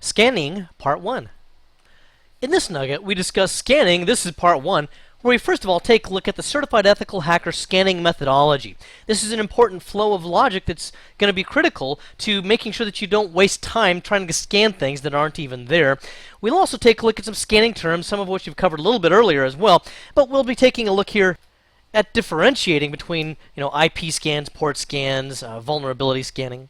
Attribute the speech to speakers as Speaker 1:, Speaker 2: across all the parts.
Speaker 1: Scanning, Part 1. In this nugget, we discuss scanning. This is Part 1, where we first of all take a look at the Certified Ethical Hacker scanning methodology. This is an important flow of logic that's going to be critical to making sure that you don't waste time trying to scan things that aren't even there. We'll also take a look at some scanning terms, some of which you've covered a little bit earlier as well, but we'll be taking a look here at differentiating between IP scans, port scans, vulnerability scanning.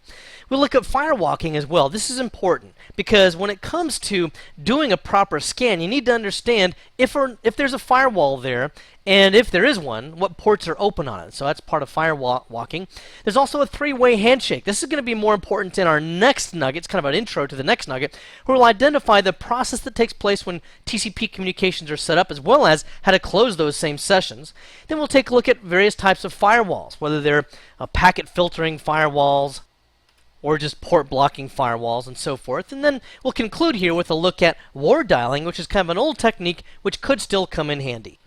Speaker 1: We'll look at firewalking as well. This is important because when it comes to doing a proper scan, you need to understand if there's a firewall there, and if there is one, what ports are open on it. So that's part of firewalking. There's also a three-way handshake. This is going to be more important in our next nugget. It's kind of an intro to the next nugget, where we'll identify the process that takes place when TCP communications are set up, as well as how to close those same sessions. Then we'll take a look at various types of firewalls, whether they're packet filtering firewalls, or just port blocking firewalls and so forth. And then we'll conclude here with a look at war dialing, which is kind of an old technique which could still come in handy.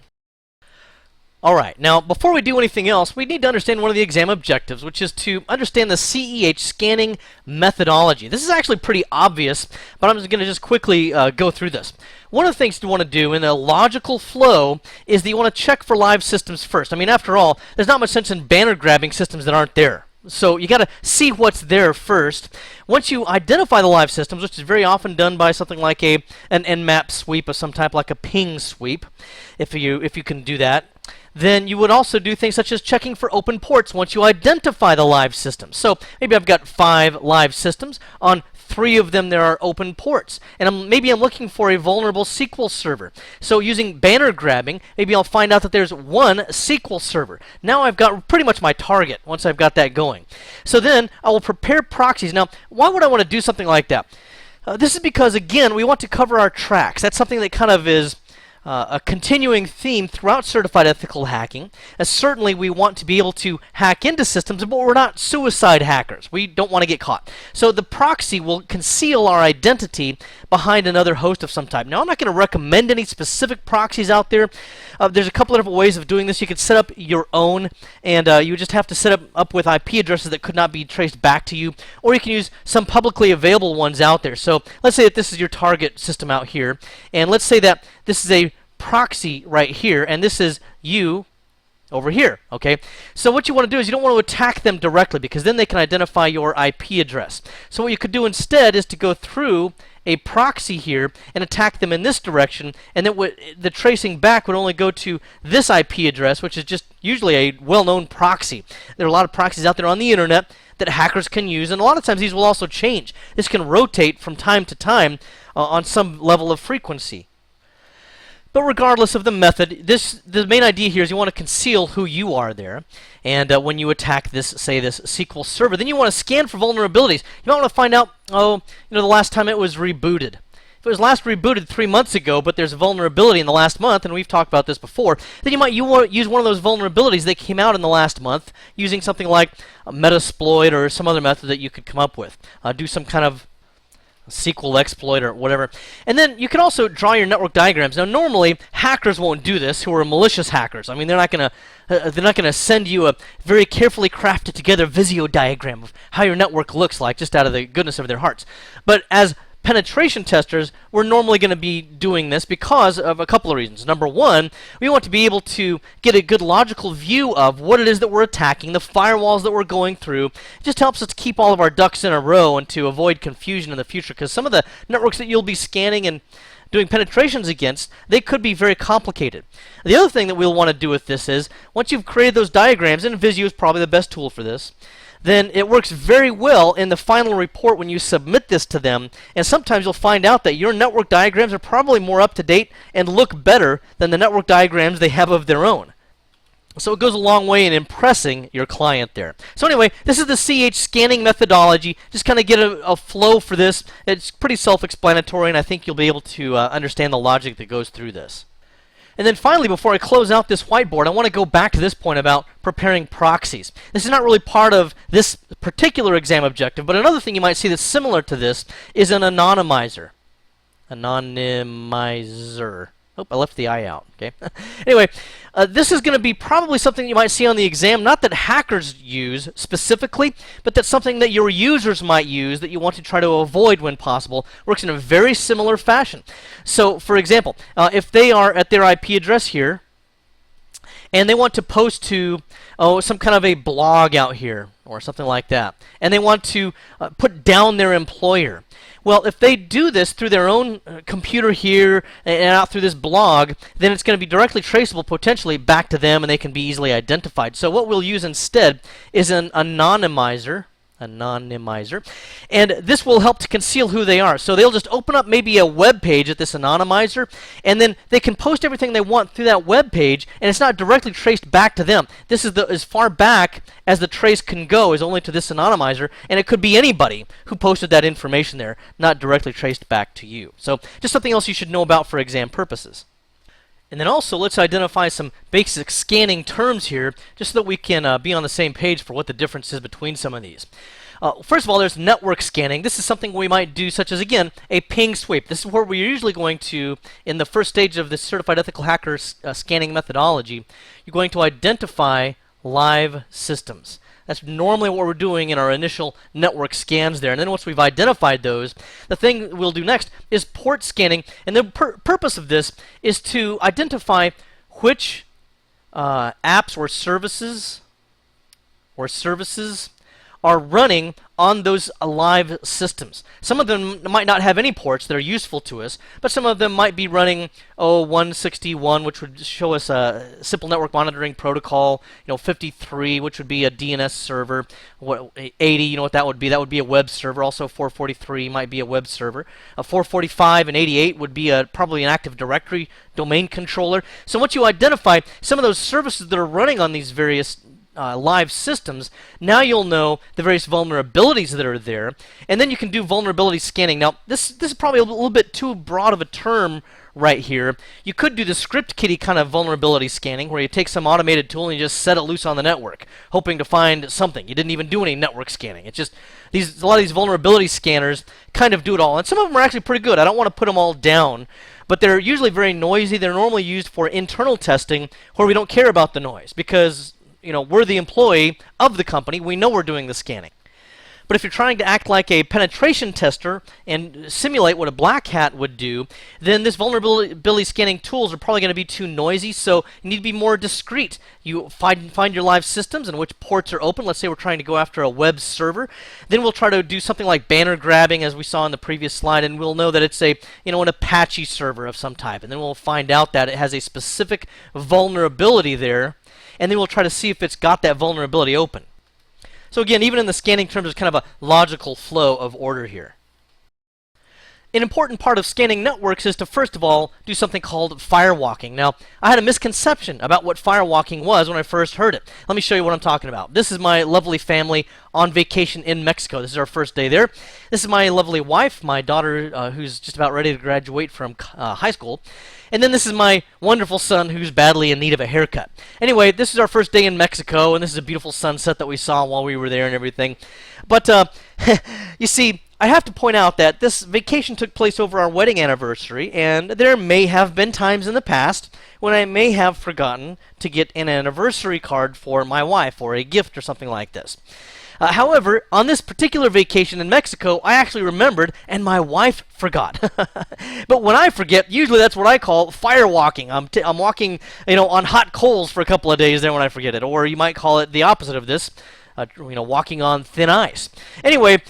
Speaker 1: Alright, now before we do anything else, we need to understand one of the exam objectives, which is to understand the CEH scanning methodology. This is actually pretty obvious, but I'm going to just quickly go through this. One of the things you want to do in a logical flow is that you want to check for live systems first. I mean, after all, there's not much sense in banner grabbing systems that aren't there. So you got to see what's there first. Once you identify the live systems, which is very often done by something like an nmap sweep of some type, like a ping sweep, if you can do that, then you would also do things such as checking for open ports once you identify the live systems. So maybe I've got 5 live systems. On 3 of them there are open ports, and maybe I'm looking for a vulnerable SQL server. So using banner grabbing, maybe I'll find out that there's one SQL server. Now I've got pretty much my target once I've got that going. So then I will prepare proxies. Now, why would I want to do something like that? This is because, again, we want to cover our tracks. That's something that kind of is a continuing theme throughout certified ethical hacking. Certainly we want to be able to hack into systems, but we're not suicide hackers. We don't want to get caught. So the proxy will conceal our identity behind another host of some type. Now, I'm not going to recommend any specific proxies out there. There's a couple of different ways of doing this. You could set up your own, and you just have to set up with IP addresses that could not be traced back to you, or you can use some publicly available ones out there. So let's say that this is your target system out here, and let's say that this is a proxy right here, and this is you over here, okay? So what you want to do is you don't want to attack them directly, because then they can identify your IP address. So what you could do instead is to go through a proxy here and attack them in this direction, and then the tracing back would only go to this IP address, which is just usually a well-known proxy. There are a lot of proxies out there on the internet that hackers can use, and a lot of times these will also change. This can rotate from time to time on some level of frequency. But regardless of the method, the main idea here is you want to conceal who you are there. And when you attack this, say this SQL server, then you want to scan for vulnerabilities. You might want to find out, the last time it was rebooted. If it was last rebooted 3 months ago, but there's a vulnerability in the last month, and we've talked about this before, then you want to use one of those vulnerabilities that came out in the last month using something like a Metasploit or some other method that you could come up with. Do some kind of SQL exploit or whatever. And then you can also draw your network diagrams. Now, normally hackers won't do this, who are malicious hackers. I mean, they're not gonna send you a very carefully crafted together Visio diagram of how your network looks like just out of the goodness of their hearts. But as penetration testers, we're normally going to be doing this because of a couple of reasons. Number one, we want to be able to get a good logical view of what it is that we're attacking, the firewalls that we're going through. It just helps us to keep all of our ducks in a row and to avoid confusion in the future, because some of the networks that you'll be scanning and doing penetrations against, they could be very complicated. The other thing that we'll want to do with this is, once you've created those diagrams, and Visio is probably the best tool for this, then it works very well in the final report when you submit this to them. And sometimes you'll find out that your network diagrams are probably more up to date and look better than the network diagrams they have of their own. So it goes a long way in impressing your client there. So anyway, this is the CH scanning methodology. Just kind of get a flow for this. It's pretty self-explanatory, and I think you'll be able to understand the logic that goes through this. And then finally, before I close out this whiteboard, I want to go back to this point about preparing proxies. This is not really part of this particular exam objective, but another thing you might see that's similar to this is an anonymizer. Anonymizer. Oh, I left the I out. Okay. Anyway, this is going to be probably something you might see on the exam, not that hackers use specifically, but that's something that your users might use that you want to try to avoid when possible. Works in a very similar fashion. So, for example, if they are at their IP address here, and they want to post to some kind of a blog out here or something like that, and they want to put down their employer. Well, if they do this through their own computer here and out through this blog, then it's going to be directly traceable potentially back to them, and they can be easily identified. So what we'll use instead is an anonymizer. And this will help to conceal who they are. So they'll just open up maybe a web page at this anonymizer, and then they can post everything they want through that web page, and it's not directly traced back to them. This is as far back as the trace can go, is only to this anonymizer, and it could be anybody who posted that information there, not directly traced back to you. So just something else you should know about for exam purposes. And then also, let's identify some basic scanning terms here, just so that we can be on the same page for what the difference is between some of these. First of all, there's network scanning. This is something we might do, such as, again, a ping sweep. This is where we're usually going to, in the first stage of the Certified Ethical Hacker scanning methodology, you're going to identify live systems. That's normally what we're doing in our initial network scans there. And then once we've identified those, the thing we'll do next is port scanning. And the purpose of this is to identify which apps or services are running on those live systems. Some of them might not have any ports that are useful to us, but some of them might be running 161, which would show us a simple network monitoring protocol, 53, which would be a DNS server, 80, you know what that would be? That would be a web server. Also 443 might be a web server. 445 and 88 would be probably an Active Directory domain controller. So once you identify some of those services that are running on these various live systems, now you'll know the various vulnerabilities that are there, and then you can do vulnerability scanning. Now, this is probably a little bit too broad of a term right here. You could do the script kiddie kind of vulnerability scanning, where you take some automated tool and you just set it loose on the network, hoping to find something. You didn't even do any network scanning. It's just a lot of these vulnerability scanners kind of do it all, and some of them are actually pretty good. I don't want to put them all down, but they're usually very noisy. They're normally used for internal testing, where we don't care about the noise because we're the employee of the company. We know we're doing the scanning. But if you're trying to act like a penetration tester and simulate what a black hat would do, then this vulnerability scanning tools are probably going to be too noisy, so you need to be more discreet. You find your live systems and which ports are open. Let's say we're trying to go after a web server. Then we'll try to do something like banner grabbing, as we saw in the previous slide, and we'll know that it's an Apache server of some type. And then we'll find out that it has a specific vulnerability there, and then we'll try to see if it's got that vulnerability open. So again, even in the scanning terms, there's kind of a logical flow of order here. An important part of scanning networks is to, first of all, do something called firewalking. Now, I had a misconception about what firewalking was when I first heard it. Let me show you what I'm talking about. This is my lovely family on vacation in Mexico. This is our first day there. This is my lovely wife, my daughter, who's just about ready to graduate from high school. And then this is my wonderful son who's badly in need of a haircut. Anyway, this is our first day in Mexico, and this is a beautiful sunset that we saw while we were there and everything. But you see, I have to point out that this vacation took place over our wedding anniversary, and there may have been times in the past when I may have forgotten to get an anniversary card for my wife or a gift or something like this. However, on this particular vacation in Mexico, I actually remembered, and my wife forgot. But when I forget, usually that's what I call firewalking. I'm walking, on hot coals for a couple of days there when I forget it. Or you might call it the opposite of this. Walking on thin ice. Anyway,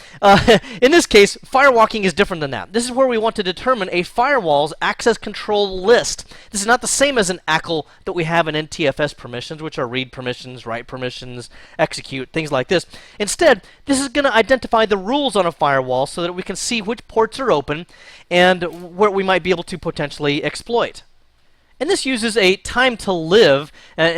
Speaker 1: in this case, firewalking is different than that. This is where we want to determine a firewall's access control list. This is not the same as an ACL that we have in NTFS permissions, which are read permissions, write permissions, execute, things like this. Instead, this is going to identify the rules on a firewall so that we can see which ports are open and where we might be able to potentially exploit. And this uses a time to live,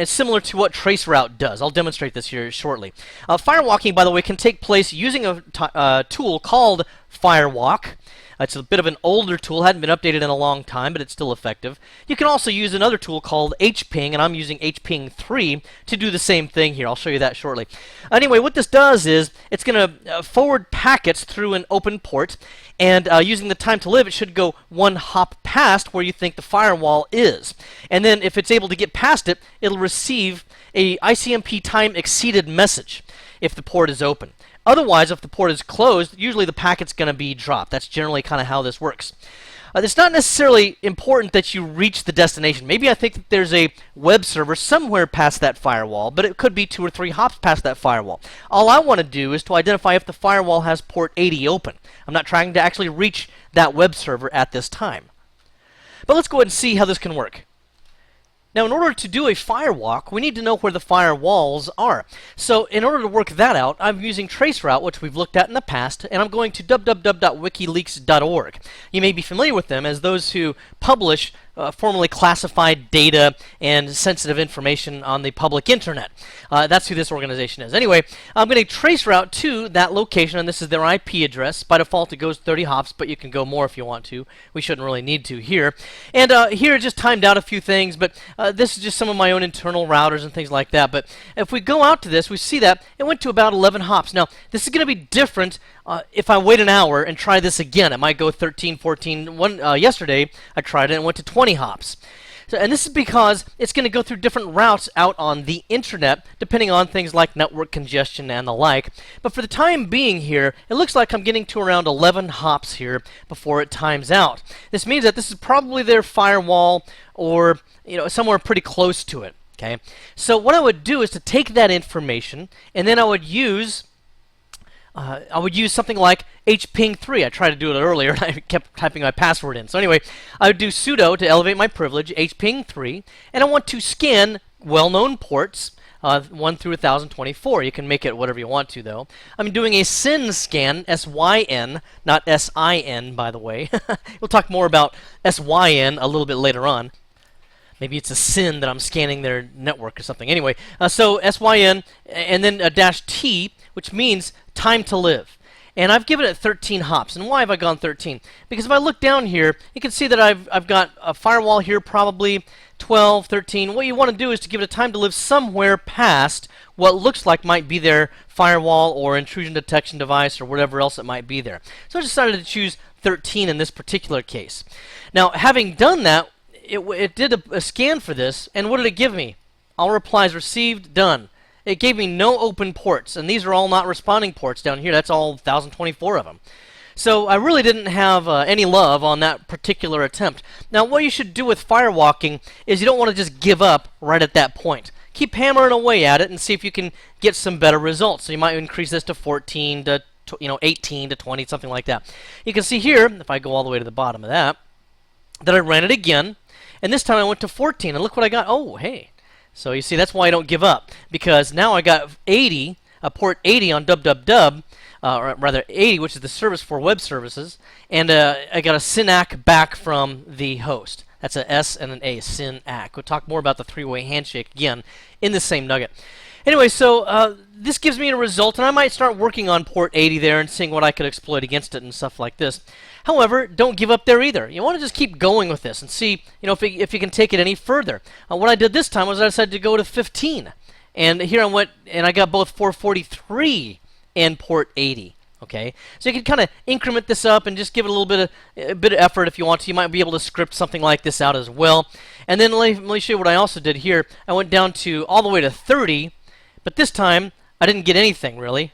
Speaker 1: similar to what traceroute does. I'll demonstrate this here shortly. Firewalking, by the way, can take place using a tool called Firewalk. It's a bit of an older tool, hadn't been updated in a long time, but it's still effective. You can also use another tool called hping, and I'm using hping 3 to do the same thing here. I'll show you that shortly. Anyway, what this does is it's going to forward packets through an open port, and using the time to live, it should go one hop past where you think the firewall is. And then if it's able to get past it, it'll receive a ICMP time exceeded message if the port is open. Otherwise, if the port is closed, usually the packet's going to be dropped. That's generally kind of how this works. It's not necessarily important that you reach the destination. Maybe I think that there's a web server somewhere past that firewall, but it could be 2 or 3 hops past that firewall. All I want to do is to identify if the firewall has port 80 open. I'm not trying to actually reach that web server at this time. But let's go ahead and see how this can work. Now, in order to do a firewalk, we need to know where the firewalls are. So, in order to work that out, I'm using traceroute, which we've looked at in the past, and I'm going to www.wikileaks.org. You may be familiar with them as those who publish formally classified data and sensitive information on the public internet. That's who this organization is. Anyway, I'm going to traceroute to that location, and this is their IP address. By default, it goes 30 hops, but you can go more if you want to. We shouldn't really need to here. And here, it just timed out a few things, but this is just some of my own internal routers and things like that. But if we go out to this, we see that it went to about 11 hops. Now, this is going to be different if I wait an hour and try this again. It might go 13, 14. Yesterday, I tried it and it went to 20 hops. So, and this is because it's going to go through different routes out on the internet, depending on things like network congestion and the like. But for the time being here, it looks like I'm getting to around 11 hops here before it times out. This means that this is probably their firewall, or somewhere pretty close to it. Okay. So what I would do is to take that information, and then I would use something like hping 3. I tried to do it earlier, and I kept typing my password in. So anyway, I would do sudo to elevate my privilege, hping 3, and I want to scan well-known ports, 1 through 1024. You can make it whatever you want to, though. I'm doing a syn scan, S-Y-N, not S-I-N, by the way. We'll talk more about S-Y-N a little bit later on. Maybe it's a sin that I'm scanning their network or something. Anyway, so SYN and then a -T, which means time to live. And I've given it 13 hops. And why have I gone 13? Because if I look down here, you can see that I've got a firewall here, probably 12, 13. What you want to do is to give it a time to live somewhere past what looks like might be their firewall or intrusion detection device or whatever else it might be there. So I decided to choose 13 in this particular case. Now, having done that, it did a scan for this, and what did it give me? All replies received, done. It gave me no open ports, and these are all not responding ports down here. That's all 1024 of them. So I really didn't have any love on that particular attempt. Now, what you should do with firewalking is you don't want to just give up right at that point. Keep hammering away at it and see if you can get some better results. So you might increase this to 14 to 18 to 20, something like that. You can see here, if I go all the way to the bottom of that I ran it again. And this time I went to 14, and look what I got. Oh, hey. So you see, that's why I don't give up, because now I got 80, port 80 on www, or rather 80, which is the service for web services, and I got a synack back from the host. That's a S and an A, synack. We'll talk more about the three-way handshake again in the same nugget. Anyway, so this gives me a result, and I might start working on port 80 there and seeing what I could exploit against it and stuff like this. However, don't give up there either. You want to just keep going with this and see, if you can take it any further. What I did this time was I decided to go to 15, and here I went and I got both 443 and port 80. Okay, so you can kind of increment this up and just give it a bit of effort if you want to. You might be able to script something like this out as well. And then let me show you what I also did here. I went down to all the way to 30, but this time I didn't get anything really.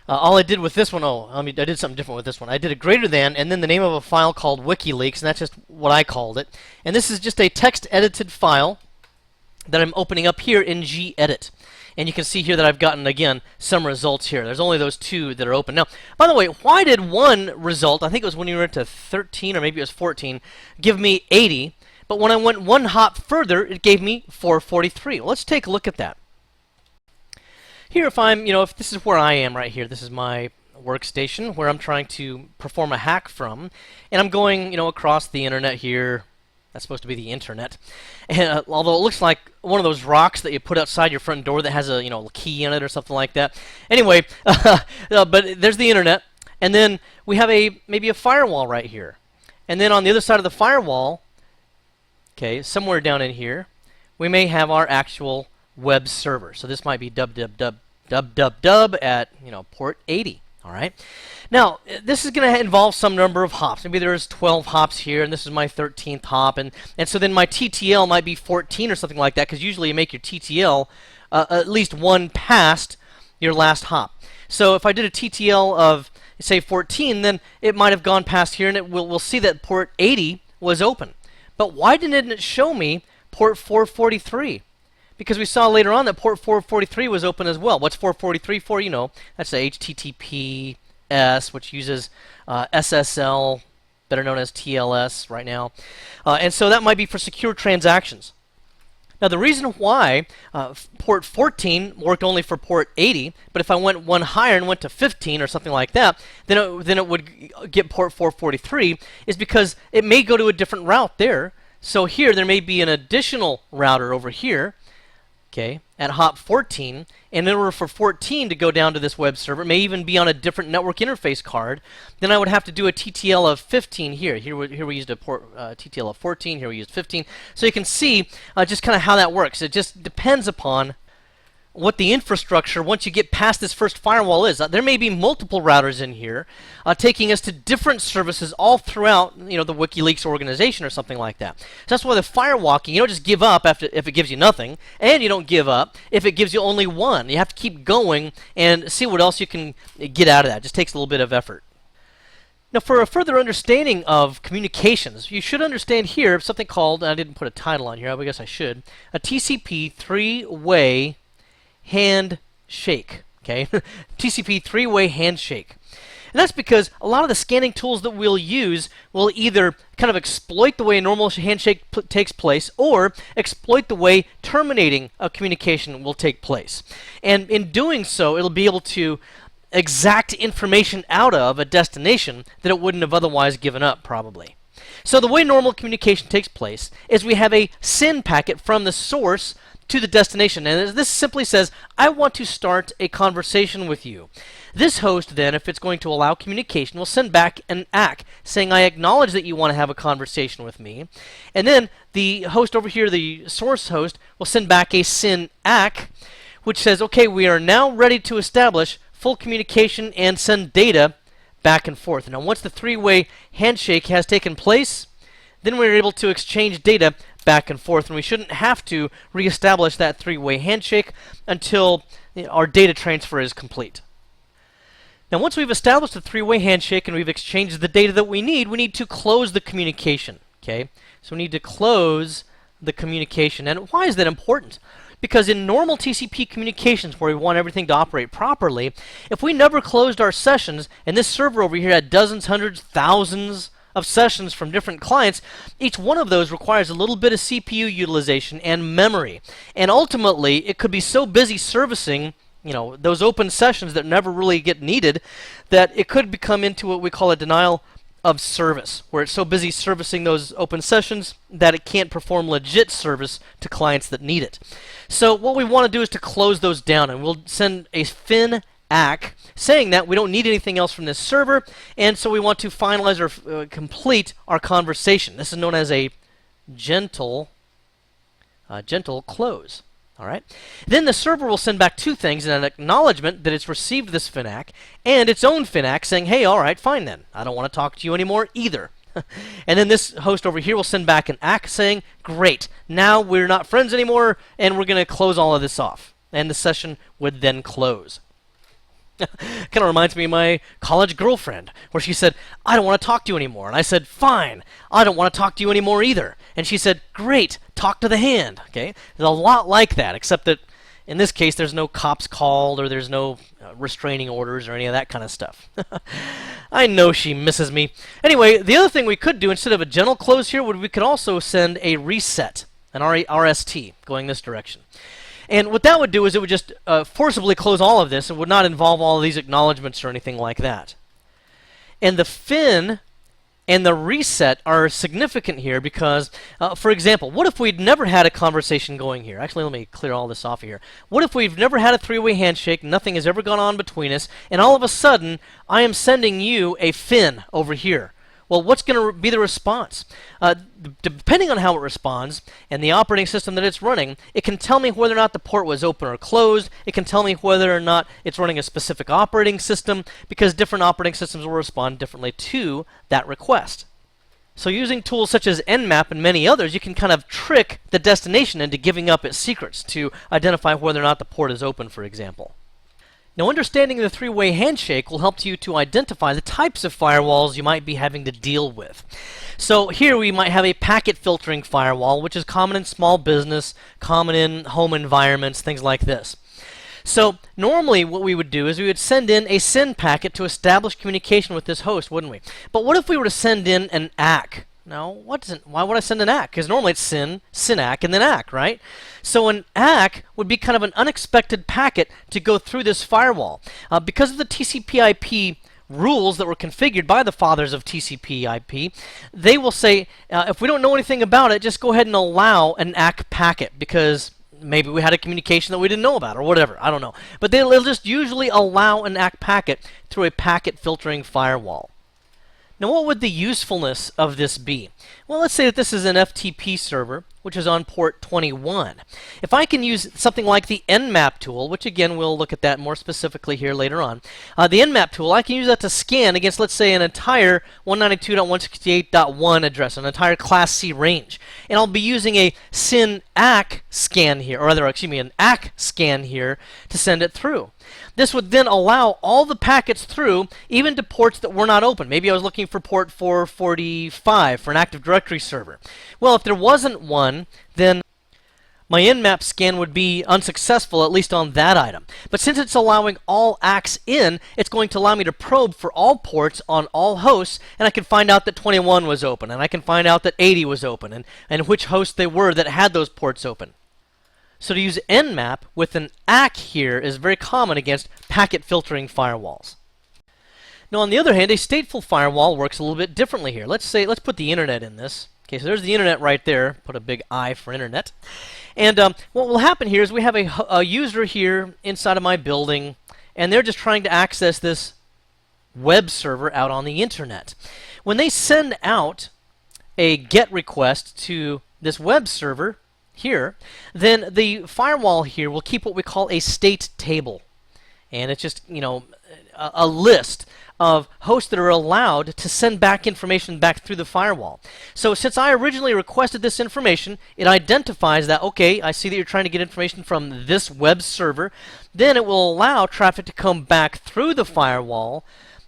Speaker 1: All I did with this one, I did something different with this one. I did a greater than, and then the name of a file called WikiLeaks, and that's just what I called it. And this is just a text-edited file that I'm opening up here in gedit. And you can see here that I've gotten, again, some results here. There's only those 2 that are open. Now, by the way, why did one result, I think it was when you were to 13 or maybe it was 14, give me 80, but when I went one hop further, it gave me 443. Well, let's take a look at that. Here, if this is where I am right here, this is my workstation where I'm trying to perform a hack from, and I'm going, across the internet here. That's supposed to be the internet. And, although it looks like one of those rocks that you put outside your front door that has a key in it or something like that. Anyway, but there's the internet, And then we have maybe a firewall right here. And then on the other side of the firewall, okay, somewhere down in here, we may have our actual web server. So this might be www at port 80. All right. Now this is going to involve some number of hops. Maybe there's 12 hops here, and this is my 13th hop, and so then my TTL might be 14 or something like that, because usually you make your TTL at least one past your last hop. So if I did a TTL of say 14, then it might have gone past here, and we'll see that port 80 was open. But why didn't it show me port 443? Because we saw later on that port 443 was open as well. What's 443 for? That's the HTTPS, which uses SSL, better known as TLS right now. And so that might be for secure transactions. Now the reason why port 14 worked only for port 80, but if I went one higher and went to 15 or something like that, then it would get port 443, is because it may go to a different route there. So here there may be an additional router over here, okay, at hop 14, and in order for 14 to go down to this web server, it may even be on a different network interface card, then I would have to do a TTL of 15 here. Here we used a TTL of 14, here we used 15. So you can see just kind of how that works. It just depends upon what the infrastructure, once you get past this first firewall, is. There may be multiple routers in here taking us to different services all throughout the WikiLeaks organization or something like that. So that's why the firewalking, you don't just give up if it gives you nothing, and you don't give up if it gives you only one. You have to keep going and see what else you can get out of that. It just takes a little bit of effort. Now, for a further understanding of communications, you should understand here something called, I didn't put a title on here, I guess I should, a TCP three-way handshake, okay? TCP three-way handshake. And that's because a lot of the scanning tools that we'll use will either kind of exploit the way a normal handshake takes place, or exploit the way terminating a communication will take place. And in doing so, it'll be able to exact information out of a destination that it wouldn't have otherwise given up, probably. So the way normal communication takes place is we have a SYN packet from the source to the destination, and this simply says, I want to start a conversation with you. This host then, if it's going to allow communication, will send back an ehack saying, I acknowledge that you want to have a conversation with me. And then the host over here, the source host, will send back a SYN ehack, which says, okay, we are now ready to establish full communication and send data back and forth. Now once the three-way handshake has taken place, then we're able to exchange data back and forth, and we shouldn't have to reestablish that three-way handshake until our data transfer is complete. Now once we've established the three-way handshake and we've exchanged the data that we need to close the communication. Okay, so we need to close the communication. And why is that important? Because in normal TCP communications, where we want everything to operate properly, if we never closed our sessions, and this server over here had dozens, hundreds, thousands of sessions from different clients, each one of those requires a little bit of CPU utilization and memory. And ultimately, it could be so busy servicing those open sessions that never really get needed, that it could become into what we call a denial of service, where it's so busy servicing those open sessions that it can't perform legit service to clients that need it. So what we want to do is to close those down, and we'll send a FIN ehack saying that we don't need anything else from this server, and so we want to finalize or complete our conversation. This is known as a gentle close. All right. Then the server will send back two things: an acknowledgement that it's received this FIN ehack, and its own FIN ehack saying, hey, all right, fine then, I don't want to talk to you anymore either. And then this host over here will send back an ehack saying, great, now we're not friends anymore, and we're going to close all of this off. And the session would then close. Kind of reminds me of my college girlfriend, where she said, I don't want to talk to you anymore. And I said, fine, I don't want to talk to you anymore either. And she said, great, talk to the hand. Okay, there's a lot like that, except that in this case there's no cops called, or there's no restraining orders or any of that kind of stuff. I know she misses me. Anyway, the other thing we could do instead of a gentle close here, we could also send a reset, an RST, going this direction. And what that would do is it would just forcibly close all of this. It would not involve all of these acknowledgments or anything like that. And the FIN and the reset are significant here because, for example, what if we'd never had a conversation going here? Actually, let me clear all this off here. What if we've never had a three-way handshake, nothing has ever gone on between us, and all of a sudden, I am sending you a fin over here? Well, what's going to be the response? Depending on how it responds and the operating system that it's running, it can tell me whether or not the port was open or closed. It can tell me whether or not it's running a specific operating system, because different operating systems will respond differently to that request. So using tools such as Nmap and many others, you can kind of trick the destination into giving up its secrets to identify whether or not the port is open, for example. Now, understanding the three-way handshake will help you to identify the types of firewalls you might be having to deal with. So here we might have a packet filtering firewall, which is common in small business, common in home environments, things like this. So normally what we would do is we would send in a SYN packet to establish communication with this host, wouldn't we? But what if we were to send in an ACK? Now, why would I send an ACK? Because normally it's SYN, SYNACK, and then ACK, right? So an ACK would be kind of an unexpected packet to go through this firewall. Because of the TCP/IP rules that were configured by the fathers of TCP/IP, they will say, if we don't know anything about it, just go ahead and allow an ACK packet, because maybe we had a communication that we didn't know about, or whatever. I don't know. But they'll just usually allow an ACK packet through a packet filtering firewall. Now, what would the usefulness of this be? Well, let's say that this is an FTP server, which is on port 21. If I can use something like the Nmap tool, which again, we'll look at that more specifically here later on, the Nmap tool, I can use that to scan against, let's say, an entire 192.168.1 address, an entire Class C range. And I'll be using a SYN-ACK scan here, or rather, excuse me, an ACK scan here to send it through. This would then allow all the packets through, even to ports that were not open. Maybe I was looking for port 445 for an Active Directory server. Well, if there wasn't one, then my Nmap scan would be unsuccessful, at least on that item. But since it's allowing all ACKs in, it's going to allow me to probe for all ports on all hosts, and I can find out that 21 was open, and I can find out that 80 was open, and which hosts they were that had those ports open. So to use Nmap with an ACK here is very common against packet filtering firewalls. Now, on the other hand, a stateful firewall works a little bit differently here. Let's put the internet in this. Okay, so there's the internet right there. Put a big I for internet. And what will happen here is we have a user here inside of my building, and they're just trying to access this web server out on the internet. When they send out a GET request to this web server here, then the firewall here will keep what we call a state table. And it's just, a list of hosts that are allowed to send back information back through the firewall. So since I originally requested this information, it identifies that, okay, I see that you're trying to get information from this web server. Then it will allow traffic to come back through the firewall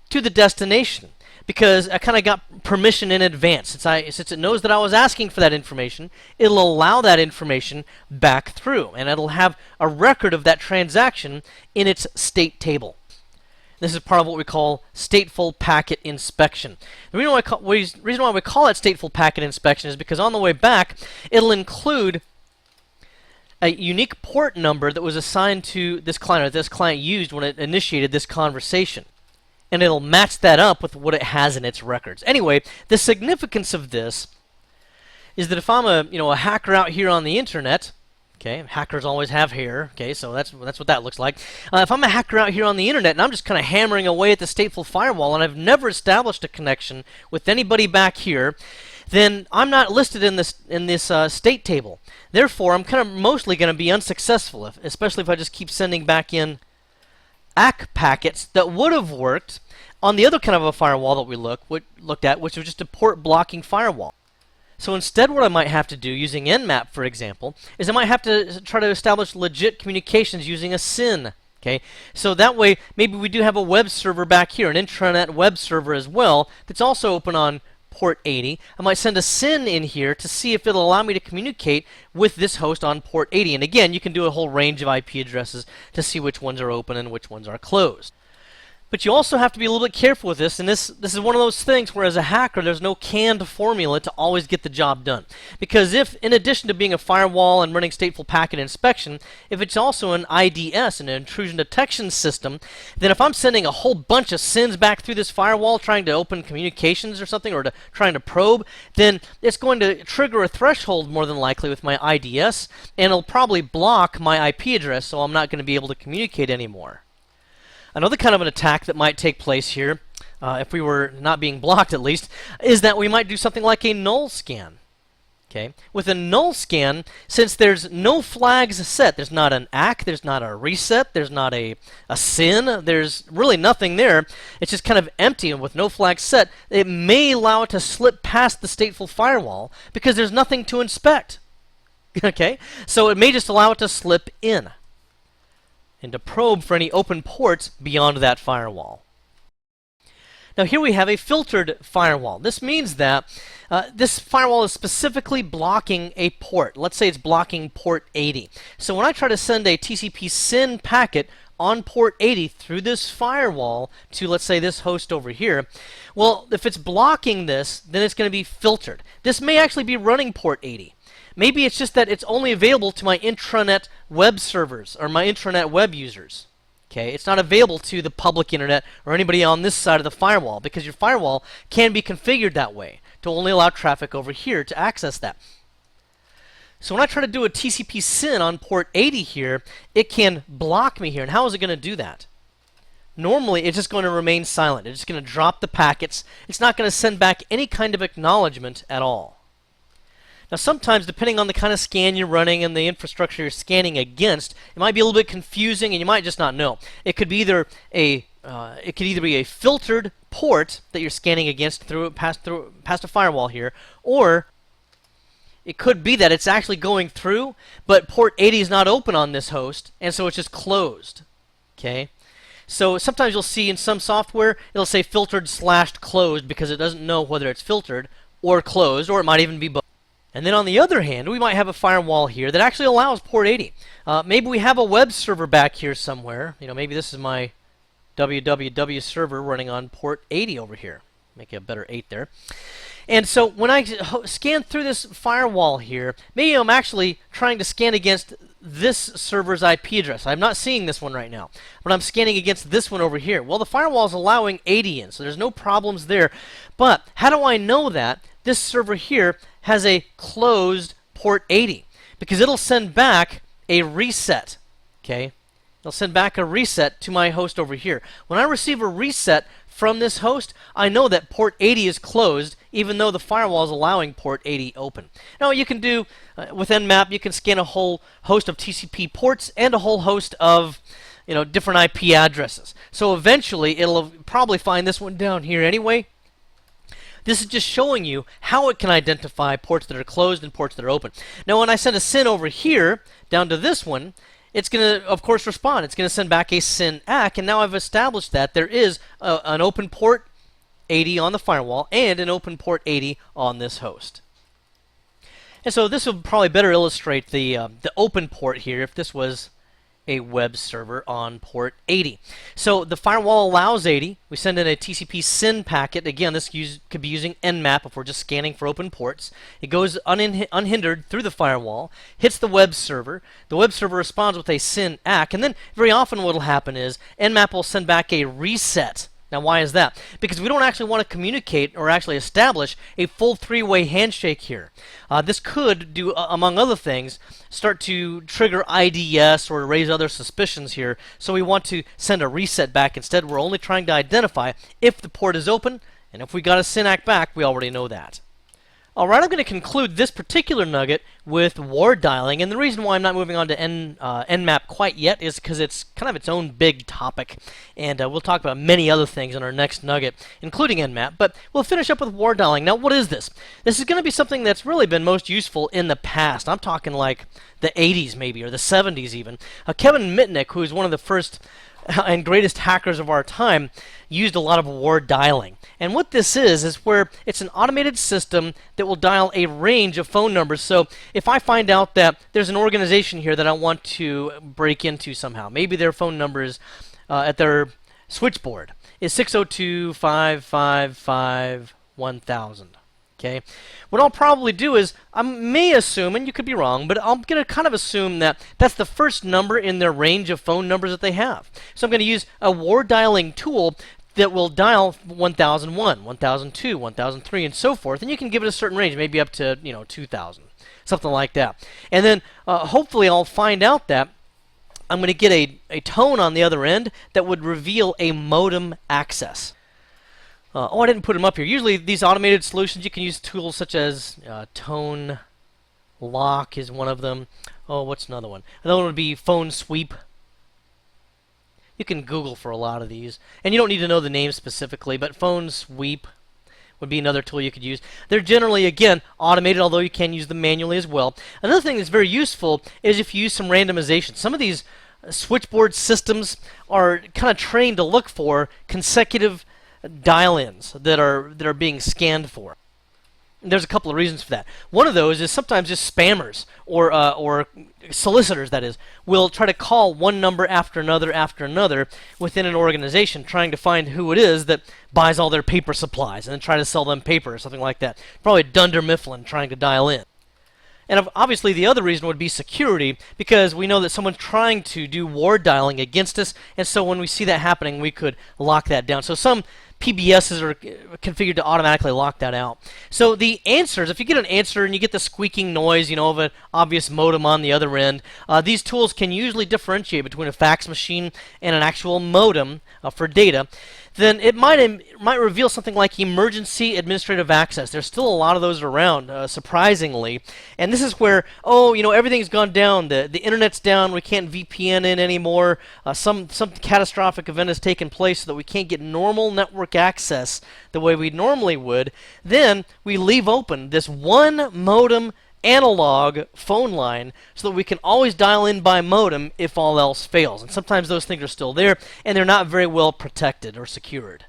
Speaker 1: to the destination, because I kind of got permission in advance. Since it knows that I was asking for that information, it'll allow that information back through, and it'll have a record of that transaction in its state table. This is part of what we call stateful packet inspection. The reason why we call it stateful packet inspection is because on the way back, it'll include a unique port number that was assigned to this client, or this client used when it initiated this conversation. And it'll match that up with what it has in its records. Anyway, the significance of this is that if I'm a hacker out here on the internet, okay, hackers always have hair, okay, so that's what that looks like. If I'm a hacker out here on the internet and I'm just kind of hammering away at the stateful firewall and I've never established a connection with anybody back here, then I'm not listed in this state table. Therefore, I'm kind of mostly going to be unsuccessful, especially if I just keep sending back in ACK packets that would have worked on the other kind of a firewall that we looked at, which was just a port blocking firewall. So instead, what I might have to do using Nmap, for example, is I might have to try to establish legit communications using a SYN. Okay, so that way maybe we do have a web server back here, an intranet web server as well, that's also open on port 80. I might send a SYN in here to see if it'll allow me to communicate with this host on port 80. And again, you can do a whole range of IP addresses to see which ones are open and which ones are closed. But you also have to be a little bit careful with this, and this is one of those things where as a hacker there's no canned formula to always get the job done. Because if, in addition to being a firewall and running stateful packet inspection, if it's also an IDS, an intrusion detection system, then if I'm sending a whole bunch of SYNs back through this firewall trying to open communications or something, or trying to probe, then it's going to trigger a threshold more than likely with my IDS, and it'll probably block my IP address, so I'm not going to be able to communicate anymore. Another kind of an attack that might take place here, if we were not being blocked at least, is that we might do something like a null scan. Okay? With a null scan, since there's no flags set, there's not an ACK, there's not a reset, there's not a SYN, there's really nothing there, it's just kind of empty and with no flags set, it may allow it to slip past the stateful firewall because there's nothing to inspect. Okay? So it may just allow it to slip in and to probe for any open ports beyond that firewall. Now here we have a filtered firewall. This means that this firewall is specifically blocking a port. Let's say it's blocking port 80. So when I try to send a TCP SYN packet on port 80 through this firewall to, let's say, this host over here, well, if it's blocking this, then it's going to be filtered. This may actually be running port 80. Maybe it's just that it's only available to my intranet web servers or my intranet web users. Okay, it's not available to the public internet or anybody on this side of the firewall because your firewall can be configured that way to only allow traffic over here to access that. So when I try to do a TCP SYN on port 80 here, it can block me here. And how is it going to do that? Normally, it's just going to remain silent. It's just going to drop the packets. It's not going to send back any kind of acknowledgement at all. Now sometimes, depending on the kind of scan you're running and the infrastructure you're scanning against, it might be a little bit confusing and you might just not know. It could be either a filtered port that you're scanning against past a firewall here, or it could be that it's actually going through, but port 80 is not open on this host, and so it's just closed. Okay? So sometimes you'll see in some software, it'll say filtered/closed because it doesn't know whether it's filtered or closed, or it might even be both. And then on the other hand, we might have a firewall here that actually allows port 80. Maybe we have a web server back here somewhere. You know, maybe this is my www server running on port 80 over here. Make it a better 8 there. And so when I scan through this firewall here, maybe I'm actually trying to scan against this server's IP address. I'm not seeing this one right now, but I'm scanning against this one over here. Well, the firewall is allowing 80 in, so there's no problems there. But how do I know that this server here has a closed port 80? Because it'll send back a reset. Okay? It'll send back a reset to my host over here. When I receive a reset from this host, I know that port 80 is closed, even though the firewall is allowing port 80 open. Now, what you can do with Nmap, you can scan a whole host of TCP ports and a whole host of different IP addresses. So eventually, it'll probably find this one down here anyway. This is just showing you how it can identify ports that are closed and ports that are open. Now, when I send a SYN over here down to this one, it's going to, of course, respond. It's going to send back a SYN ACK, and now I've established that there is an open port 80 on the firewall and an open port 80 on this host. And so this will probably better illustrate the open port here if this was a web server on port 80. So the firewall allows 80. We send in a TCP SYN packet. Again, this could be using Nmap if we're just scanning for open ports. It goes unhindered through the firewall, hits the web server. The web server responds with a SYN ACK, and then very often what will happen is Nmap will send back a reset. Now, why is that? Because we don't actually want to communicate or actually establish a full three-way handshake here. This could do, among other things, start to trigger IDS or raise other suspicions here. So we want to send a reset back. Instead, we're only trying to identify if the port is open, and if we got a SYN ACK back, we already know that. Alright, I'm going to conclude this particular nugget with ward dialing, and the reason why I'm not moving on to Nmap quite yet is because it's kind of its own big topic, and we'll talk about many other things in our next nugget, including Nmap, but we'll finish up with ward dialing. Now, what is this? This is going to be something that's really been most useful in the past. I'm talking like the 80s maybe, or the 70s even. Kevin Mitnick, who's one of the first and greatest hackers of our time, used a lot of ward dialing. And what this is where it's an automated system that will dial a range of phone numbers. So if I find out that there's an organization here that I want to break into somehow, maybe their phone number is at their switchboard, is 602.555.1000. Okay, what I'll probably do is I may assume, and you could be wrong, but I'm going to kind of assume that that's the first number in their range of phone numbers that they have. So I'm going to use a ward dialing tool that will dial 1001, 1002, 1003, and so forth, and you can give it a certain range, maybe up to 2000, something like that. And then hopefully I'll find out that I'm going to get a tone on the other end that would reveal a modem access. I didn't put them up here. Usually these automated solutions, you can use tools such as tone lock is one of them. Oh, what's another one? Another one would be phone sweep. You can Google for a lot of these. And you don't need to know the name specifically, but phone sweep would be another tool you could use. They're generally, again, automated, although you can use them manually as well. Another thing that's very useful is if you use some randomization. Some of these switchboard systems are kind of trained to look for consecutive dial-ins that are being scanned for. There's a couple of reasons for that. One of those is sometimes just spammers or solicitors, that is, will try to call one number after another within an organization, trying to find who it is that buys all their paper supplies and then try to sell them paper or something like that. Probably Dunder Mifflin trying to dial in. And obviously the other reason would be security, because we know that someone's trying to do ward dialing against us, and so when we see that happening, we could lock that down. So some PBSs are configured to automatically lock that out. So the answers, if you get an answer and you get the squeaking noise, of an obvious modem on the other end, these tools can usually differentiate between a fax machine and an actual modem for data. Then it might reveal something like emergency administrative access. There's still a lot of those around, surprisingly. And this is where, everything's gone down. The internet's down. We can't VPN in anymore. Some catastrophic event has taken place so that we can't get normal network access the way we normally would. Then we leave open this one modem analog phone line so that we can always dial in by modem if all else fails. And sometimes those things are still there, and they're not very well protected or secured.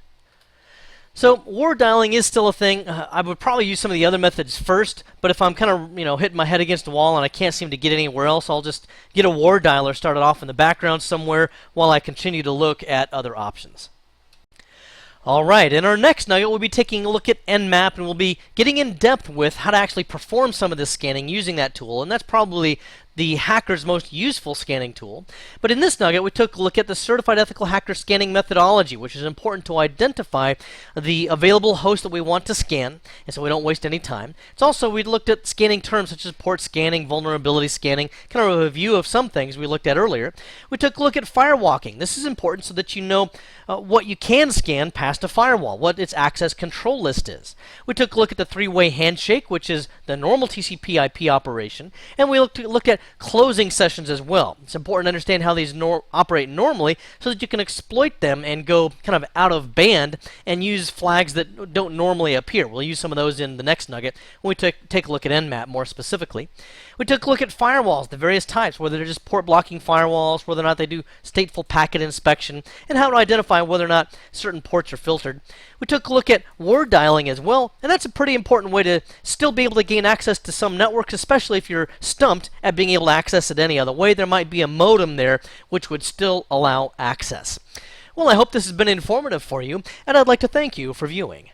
Speaker 1: So ward dialing is still a thing. I would probably use some of the other methods first, but if I'm kind of hitting my head against the wall and I can't seem to get anywhere else, I'll just get a ward dialer started off in the background somewhere while I continue to look at other options. Alright, in our next nugget, we'll be taking a look at Nmap, and we'll be getting in depth with how to actually perform some of this scanning using that tool, and that's probably the hacker's most useful scanning tool. But in this nugget, we took a look at the Certified Ethical Hacker Scanning methodology, which is important to identify the available host that we want to scan, and so we don't waste any time. It's also, we looked at scanning terms such as port scanning, vulnerability scanning, kind of a review of some things we looked at earlier. We took a look at firewalking. This is important so that you know what you can scan past a firewall, what its access control list is. We took a look at the three-way handshake, which is the normal TCP/IP operation, and we looked at closing sessions as well. It's important to understand how these operate normally so that you can exploit them and go kind of out of band and use flags that don't normally appear. We'll use some of those in the next nugget when we take a look at Nmap more specifically. We took a look at firewalls, the various types, whether they're just port blocking firewalls, whether or not they do stateful packet inspection, and how to identify whether or not certain ports are filtered. We took a look at ward dialing as well, and that's a pretty important way to still be able to gain access to some networks, especially if you're stumped at being able to access it any other way. There might be a modem there which would still allow access. Well, I hope this has been informative for you, and I'd like to thank you for viewing.